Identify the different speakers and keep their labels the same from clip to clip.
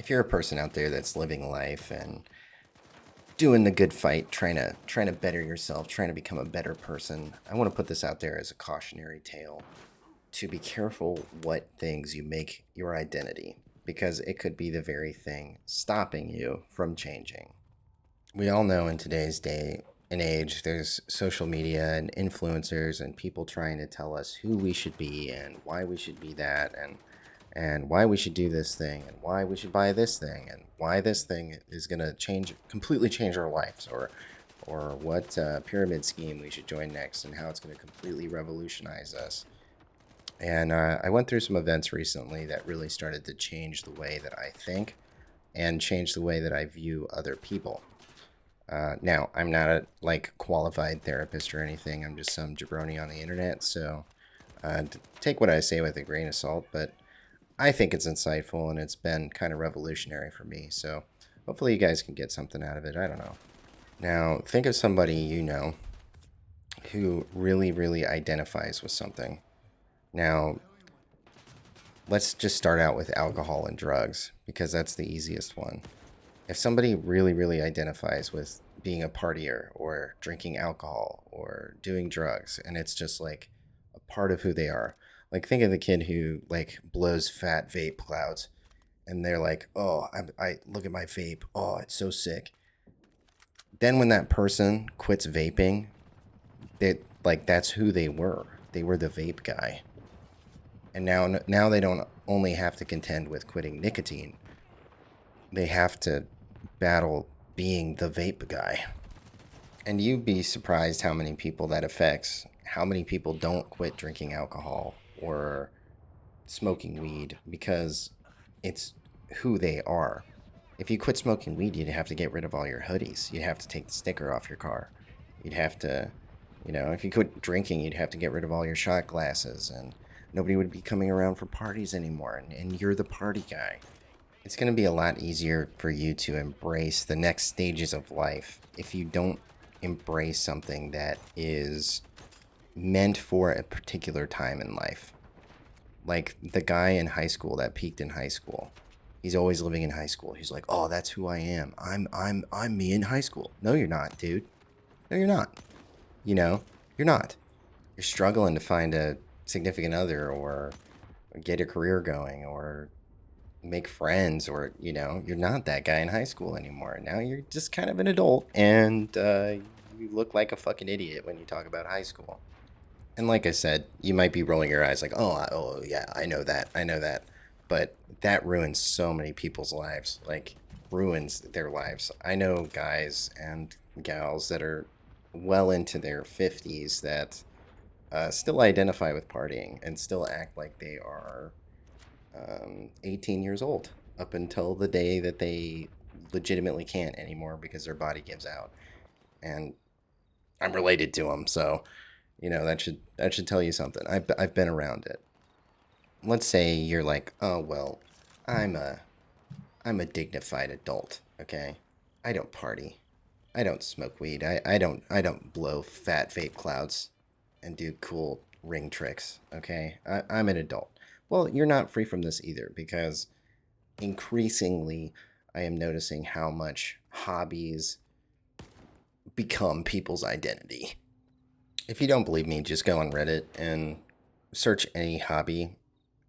Speaker 1: if you're a person out there that's living life and doing the good fight, trying to better yourself, trying to become a better person, I want to put this out there as a cautionary tale to be careful what things you make your identity, because it could be the very thing stopping you from changing. We all know in today's day and age, there's social media and influencers and people trying to tell us who we should be and why we should be that, and why we should do this thing and why we should buy this thing and why this thing is going to completely change our lives, or what pyramid scheme we should join next and how it's going to completely revolutionize us. And I went through some events recently that really started to change the way that I think and change the way that I view other people. Now, I'm not a qualified therapist or anything. I'm just some jabroni on the internet, so take what I say with a grain of salt. But I think it's insightful and it's been kind of revolutionary for me. So hopefully you guys can get something out of it. I don't know. Now, think of somebody you know who really, really identifies with something. Now, let's just start out with alcohol and drugs because that's the easiest one. If somebody really, really identifies with being a partier or drinking alcohol or doing drugs, and it's just like a part of who they are, like think of the kid who like blows fat vape clouds, and they're like, "Oh, I look at my vape. Oh, it's so sick." Then when that person quits vaping, that's who they were. They were the vape guy, and now they don't only have to contend with quitting nicotine; they have to battle being the vape guy. And you'd be surprised how many people that affects. How many people don't quit drinking alcohol or smoking weed because it's who they are. If you quit smoking weed, you'd have to get rid of all your hoodies. You'd have to take the sticker off your car. You'd have to, if you quit drinking, you'd have to get rid of all your shot glasses, and nobody would be coming around for parties anymore, and you're the party guy. It's going to be a lot easier for you to embrace the next stages of life if you don't embrace something that is meant for a particular time in life. Like the guy in high school that peaked in high school. He's always living in high school. He's like, "Oh, that's who I am. I'm me in high school." No, you're not, dude. No, you're not. You know, you're not. You're struggling to find a significant other or get a career going or make friends, or you're not that guy in high school anymore. Now you're just kind of an adult, and you look like a fucking idiot when you talk about high school. And like I said, you might be rolling your eyes like, oh yeah, I know that, but that ruins so many people's lives, like ruins their lives. I know guys and gals that are well into their 50s that still identify with partying and still act like they are 18 years old up until the day that they legitimately can't anymore because their body gives out. And I'm related to them, so that should tell you something. I've been around it. Let's say you're like, oh well, I'm a I'm a dignified adult. Okay, I don't party. I don't smoke weed. I don't blow fat vape clouds and do cool ring tricks. Okay, I'm an adult. Well, you're not free from this either, because increasingly I am noticing how much hobbies become people's identity. If you don't believe me, just go on Reddit and search any hobby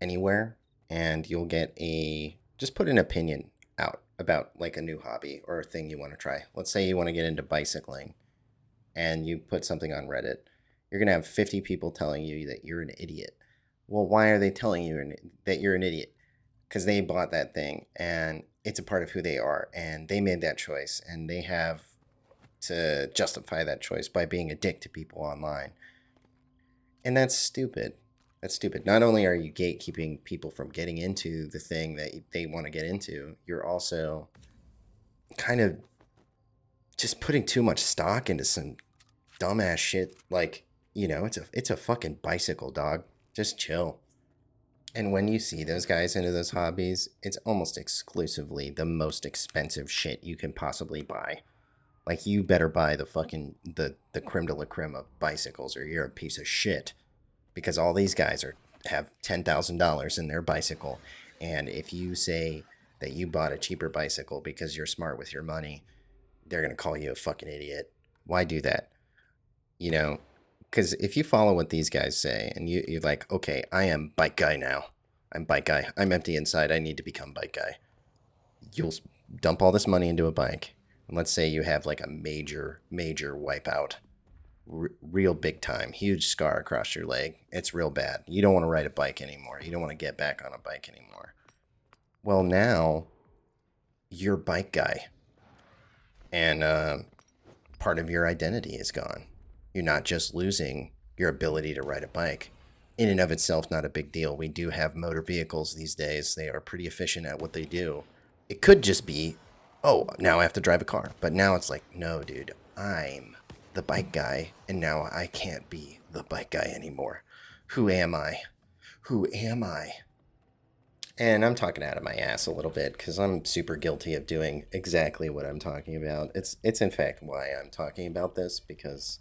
Speaker 1: anywhere, and you'll get just put an opinion out about like a new hobby or a thing you want to try. Let's say you want to get into bicycling and you put something on Reddit. You're going to have 50 people telling you that you're an idiot. Well, why are they telling you that you're an idiot? Because they bought that thing and it's a part of who they are, and they made that choice, and they have to justify that choice by being a dick to people online. And that's stupid. That's stupid. Not only are you gatekeeping people from getting into the thing that they want to get into, you're also kind of just putting too much stock into some dumbass shit. Like, it's a fucking bicycle, dog. Just chill. And when you see those guys into those hobbies, it's almost exclusively the most expensive shit you can possibly buy. Like, you better buy the creme de la creme of bicycles, or you're a piece of shit. Because all these guys have $10,000 in their bicycle, and if you say that you bought a cheaper bicycle because you're smart with your money, they're going to call you a fucking idiot. Why do that? You know, because if you follow what these guys say and you're like, okay, I am bike guy now. I'm bike guy. I'm empty inside. I need to become bike guy. You'll dump all this money into a bike. And let's say you have like a major wipeout. Real big time, huge scar across your leg. It's real bad. You don't want to ride a bike anymore. You don't want to get back on a bike anymore. Well, now you're bike guy. And part of your identity is gone. You're not just losing your ability to ride a bike. In and of itself, not a big deal. We do have motor vehicles these days. They are pretty efficient at what they do. It could just be, oh, now I have to drive a car. But now it's like, no, dude, I'm the bike guy, and now I can't be the bike guy anymore. Who am I? Who am I? And I'm talking out of my ass a little bit because I'm super guilty of doing exactly what I'm talking about. It's in fact why I'm talking about this, because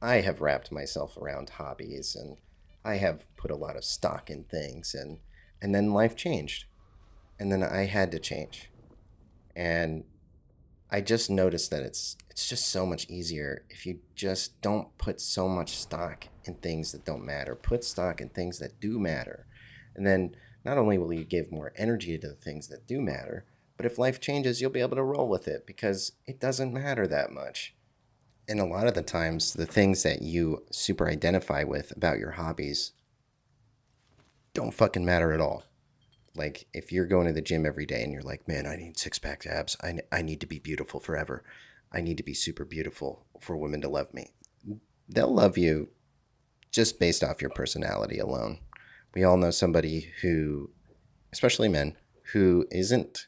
Speaker 1: I have wrapped myself around hobbies and I have put a lot of stock in things, and then life changed. And then I had to change. And I just noticed that it's just so much easier if you just don't put so much stock in things that don't matter. Put stock in things that do matter. And then not only will you give more energy to the things that do matter, but if life changes, you'll be able to roll with it because it doesn't matter that much. And a lot of the times, the things that you super identify with about your hobbies don't fucking matter at all. Like, if you're going to the gym every day and you're like, man, I need six pack abs. I need to be beautiful forever. I need to be super beautiful for women to love me. They'll love you just based off your personality alone. We all know somebody who, especially men, who isn't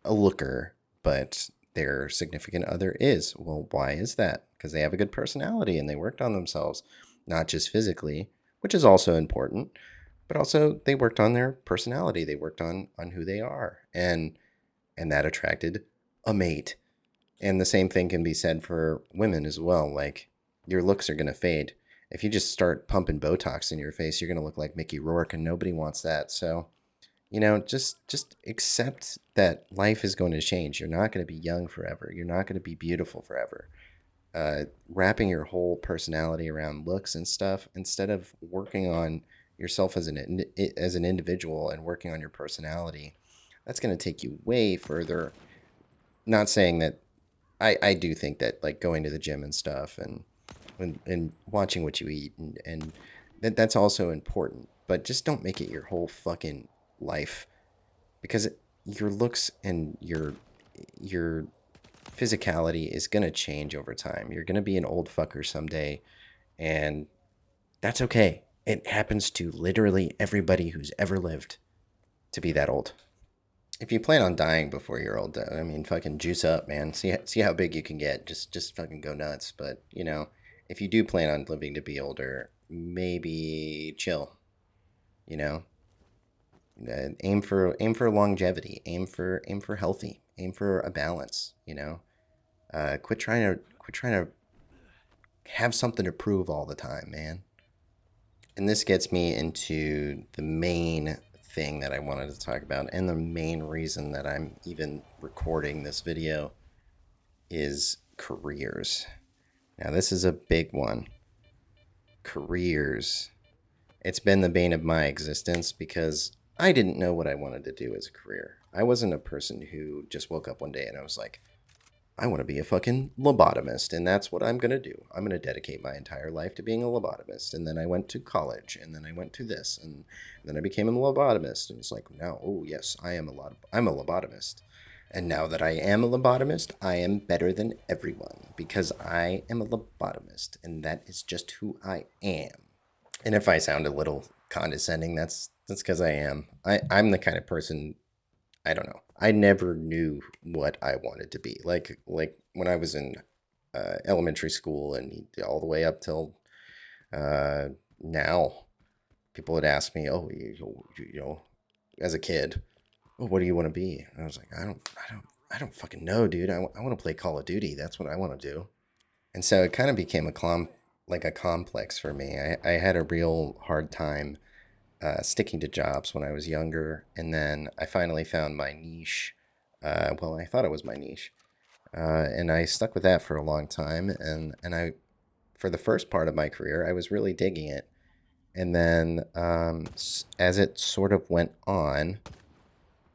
Speaker 1: a looker, but their significant other is. Well, why is that? Because they have a good personality and they worked on themselves, not just physically, which is also important, but also they worked on their personality. They worked on who they are, and that attracted a mate. And the same thing can be said for women as well. Like, your looks are going to fade. If you just start pumping Botox in your face, you're going to look like Mickey Rourke, and nobody wants that. So, just accept that life is going to change. You're not going to be young forever. You're not going to be beautiful forever. Wrapping your whole personality around looks and stuff instead of working on yourself as an individual and working on your personality, that's going to take you way further. Not saying that I do think that, like, going to the gym and stuff and watching what you eat and that's also important, but just don't make it your whole fucking life, because your looks and your physicality is going to change over time. You're going to be an old fucker someday, and that's okay. It happens to literally everybody who's ever lived to be that old. If you plan on dying before you're old, I mean, fucking juice up, man. See how big you can get. Just fucking go nuts. But if you do plan on living to be older, maybe chill. You know, aim for longevity. Aim for healthy. Aim for a balance. Quit trying to have something to prove all the time, man. And this gets me into the main thing that I wanted to talk about, and the main reason that I'm even recording this video is careers. Now, this is a big one. Careers. It's been the bane of my existence because I didn't know what I wanted to do as a career. I wasn't a person who just woke up one day and I was like, I want to be a fucking lobotomist, and that's what I'm going to do. I'm going to dedicate my entire life to being a lobotomist. And then I went to college, and then I went to this, and then I became a lobotomist. And it's like, now, oh, yes, I'm a lobotomist. And now that I am a lobotomist, I am better than everyone because I am a lobotomist, and that is just who I am. And if I sound a little condescending, that's because I am. I'm the kind of person, I don't know. I never knew what I wanted to be. Like when I was in elementary school and all the way up till uh, now, people would ask me, "Oh, as a kid, oh, what do you want to be?" And I was like, I don't fucking know, dude. I want to play Call of Duty. That's what I want to do. And so it kind of became like a complex for me. I had a real hard time sticking to jobs when I was younger, and then I finally found my niche. Well, I thought it was my niche, and I stuck with that for a long time. And I, for the first part of my career, I was really digging it. And then, as it sort of went on,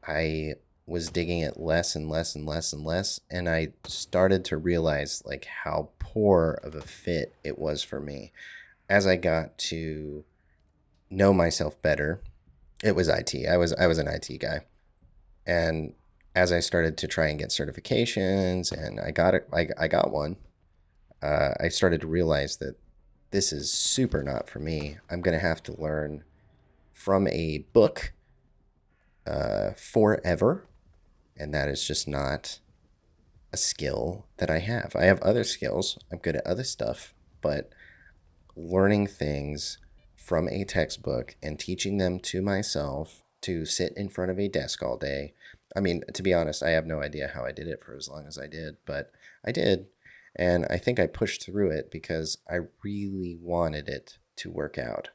Speaker 1: I was digging it less and less and less and less, and I started to realize like how poor of a fit it was for me. As I got to know myself better, it was IT. I was an IT guy, and as I started to try and get certifications, and I got it, I got one. I started to realize that this is super not for me. I'm gonna have to learn from a book forever, and that is just not a skill that I have. I have other skills. I'm good at other stuff, but learning things from a textbook and teaching them to myself to sit in front of a desk all day. I mean, to be honest, I have no idea how I did it for as long as I did, but I did. And I think I pushed through it because I really wanted it to work out.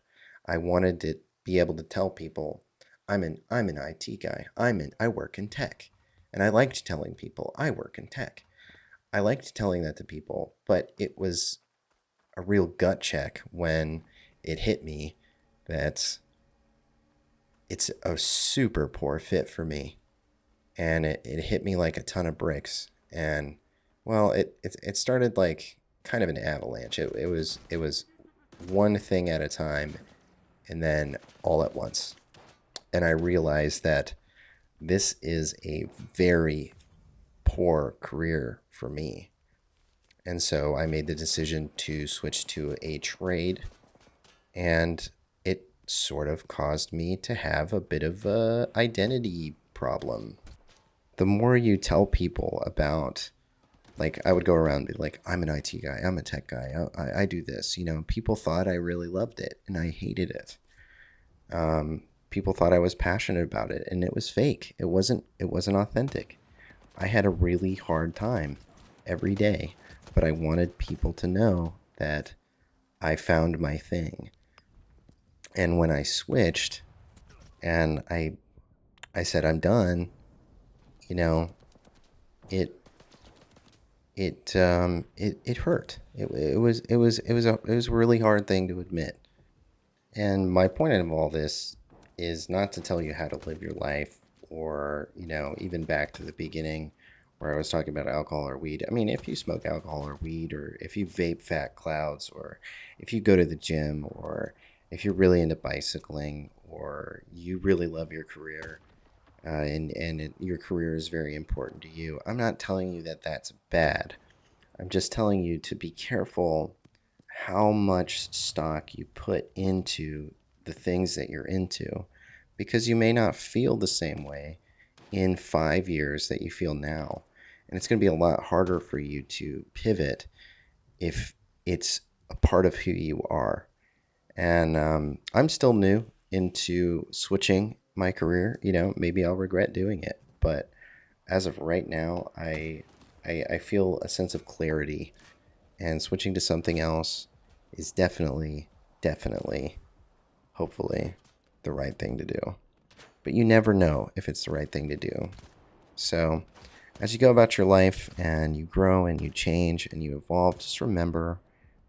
Speaker 1: I wanted to be able to tell people I'm an IT guy. I work in tech. And I liked telling people I work in tech. I liked telling that to people, but it was a real gut check when it hit me that it's a super poor fit for me. And it hit me like a ton of bricks. And well, it started like kind of an avalanche. It was one thing at a time and then all at once. And I realized that this is a very poor career for me. And so I made the decision to switch to a trade, and it sort of caused me to have a bit of a identity problem. The more you tell people about, like, I would go around and be like, I'm an IT guy, I'm a tech guy, I do this. People thought I really loved it, and I hated it. People thought I was passionate about it, and it was fake. It wasn't authentic. I had a really hard time every day, but I wanted people to know that I found my thing. And when I switched and I said I'm done, you know, it it hurt. It was a really hard thing to admit. And my point of all this is not to tell you how to live your life, or, even back to the beginning where I was talking about alcohol or weed. I mean, if you smoke alcohol or weed, or if you vape fat clouds, or if you go to the gym, or if you're really into bicycling, or you really love your career, your career is very important to you, I'm not telling you that that's bad. I'm just telling you to be careful how much stock you put into the things that you're into, because you may not feel the same way in 5 years that you feel now. And it's going to be a lot harder for you to pivot if it's a part of who you are. And I'm still new into switching my career. Maybe I'll regret doing it. But as of right now, I feel a sense of clarity, and switching to something else is definitely, definitely, hopefully, the right thing to do. But you never know if it's the right thing to do. So, as you go about your life and you grow and you change and you evolve, just remember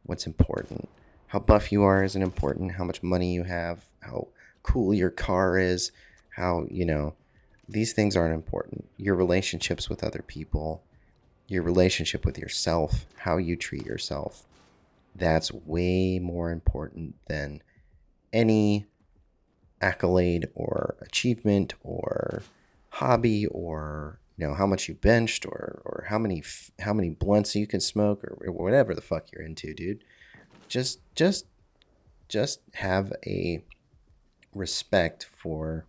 Speaker 1: what's important. How buff you are isn't important. How much money you have, how cool your car is, these things aren't important. Your relationships with other people, your relationship with yourself, how you treat yourself, that's way more important than any accolade or achievement or hobby, or how much you benched, or how many blunts you can smoke, or whatever the fuck you're into, dude. Just have a respect for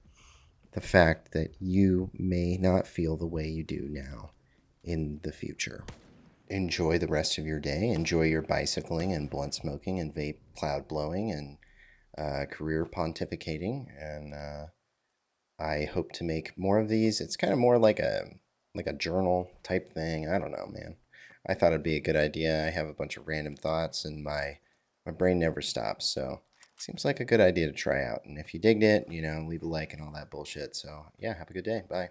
Speaker 1: the fact that you may not feel the way you do now in the future. Enjoy the rest of your day. Enjoy your bicycling and blunt smoking and vape cloud blowing and career pontificating. And I hope to make more of these. It's kind of more like a journal type thing. I don't know, man. I thought it'd be a good idea. I have a bunch of random thoughts, and my brain never stops. So seems like a good idea to try out. And if you digged it, leave a like and all that bullshit. So, yeah, have a good day. Bye.